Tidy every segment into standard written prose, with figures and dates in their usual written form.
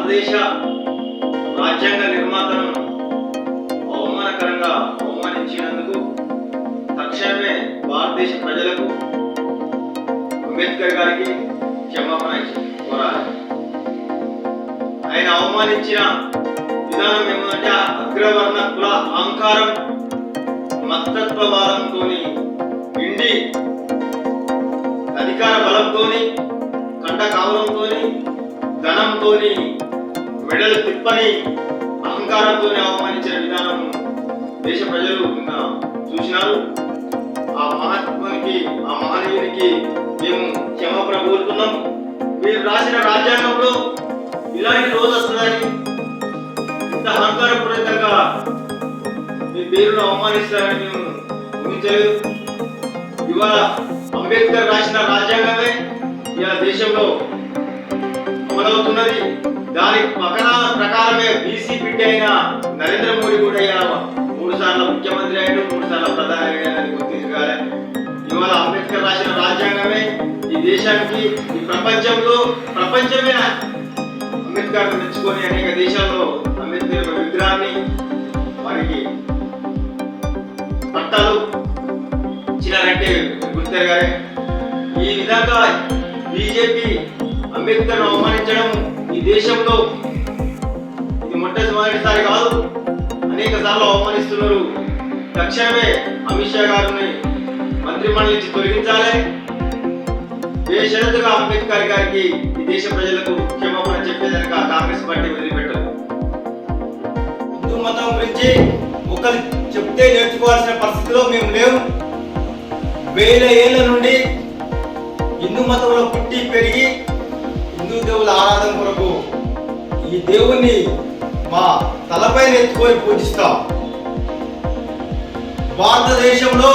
భారతదేశ రాజ్యాంగ నిర్మాతను అవమానకరంగా అవమానించినందుకు తక్షణమే భారతదేశ ప్రజలకు అంబేద్కర్ గారికి క్షమాపణ కోరాలి. ఆయన అవమానించిన విధానం ఏమంటే అగ్రవర్ణ కుల అహంకారం, మతత్వవాదంతో ఇండి అధికార బలంతో కండ కావడంతో ధనంతో మెడలు తిప్పని అహంకారంతో అవమానించిన విధానం దేశ ప్రజలు చూసినారు. ఆ మహాత్మునికి, ఆ మహనీయునికి మేము క్షమాపణ కోరుతున్నాం. మీరు రాసిన రాజ్యాంగంలో ఇలాంటి రోజు వస్తుందని, ఇంత అహంకారపూరితంగా మీ పేరును అవమానిస్తారని మేము ఊహించలేదు. ఇవాళ అంబేద్కర్ రాసిన రాజ్యాంగమే ఇలా దేశంలో అమలవుతున్నది. దాని పక్కన ప్రకారమే బీసీ బిడ్డ అయిన నరేంద్ర మోడీ కూడా 3 సార్లు ముఖ్యమంత్రి అయిన 3 సార్లు ప్రధాని గుర్తించగలే. ఇవాళ అంబేద్కర్ రాసిన రాజ్యాంగమే ఈ దేశానికి, ఈ ప్రపంచమే అంబేద్కర్ మెచ్చుకొని అనేక దేశాల్లో అంబేద్కర్ విగ్రహాన్ని, వారికి పట్టాలు ఇచ్చినారంటే గుర్తెరగాలి. ఈ విధంగా బీజేపీ అంబేద్కర్ అవమానించడం ఈ దేశంలో ఇది మొట్టమొదటిసారి కాదు, అనేక సార్లు అవమానిస్తున్నారు. తక్షణమే అమిత్ షా గారిని మంత్రిమండలి నుంచి తొలగించాలి. బేషరతుగా అంబేద్కర్ గారికి ఈ దేశ ప్రజలకు క్షమాపణ చెప్పేదానికి కాంగ్రెస్ పార్టీ వదిలిపెట్టదు. హిందూ మతం గురించి ఒకరు చెప్తే నేర్చుకోవాల్సిన పరిస్థితిలో మేము లేవు. వేల ఏళ్ల నుండి హిందూ మతంలో పుట్టి పెరిగి హిందూ దేవుల ఆరాధన కొరకు ఈ దేవుణ్ణి మా తలపై ఎత్తుకొని పూజిస్తాం. భారతదేశంలో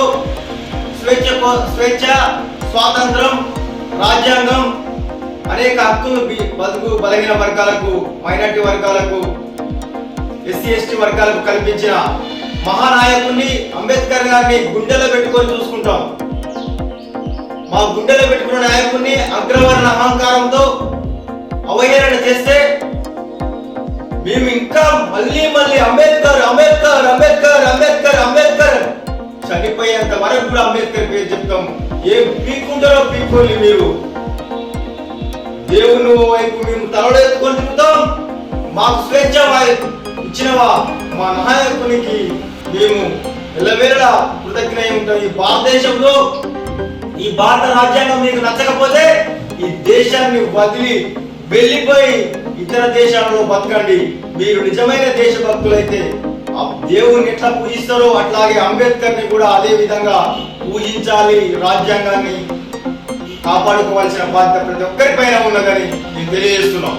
స్వేచ్ఛ, స్వాతంత్రం, రాజ్యాంగం అనేక హక్కులు బతుకు బలహీన వర్గాలకు, మైనారిటీ వర్గాలకు, ఎస్సీ ఎస్టీ వర్గాలకు కల్పించిన మహానాయకుడిని అంబేద్కర్ గారిని గుండెలో పెట్టుకొని చూసుకుంటాం. మా గుండెలో పెట్టుకున్న నాయకుడిని అగ్రవర్ణ అహంకారంతో అవహేళన చేస్తే మేము ఇంకా మళ్ళీ అంబేద్కర్ అంబేద్కర్ అంబేద్కర్ అంబేద్కర్ అంబేద్కర్ చనిపోయేంత వరకు కూడా అంబేద్కర్ పేరు చెప్తాం. ఏ పీకుంటారో పీకోలి. మీరు దేవుని వైపు మేము తలలు ఎత్తుకొని తిరుగుతాం. మాకు స్వేచ్ఛ ఇచ్చినవా మా నాయకునికి మేము ఎల్లవేళ కృతజ్ఞై ఉంటాం. ఈ భారతదేశంలో ఈ భారత రాజ్యాంగం మీకు నచ్చకపోతే ఈ దేశాన్ని వదిలి వెళ్ళిపోయి ఇతర దేశాలలో బతకండి. మీరు నిజమైన దేశభక్తులైతే ఆ దేవుని ఎట్లా పూజిస్తారో అట్లాగే అంబేద్కర్ ని కూడా అదే విధంగా పూజించాలి. రాజ్యాంగాన్ని కాపాడుకోవాల్సిన బాధ్యత ప్రతి ఒక్కరిపైన ఉన్నదని నేను తెలియజేస్తున్నాం.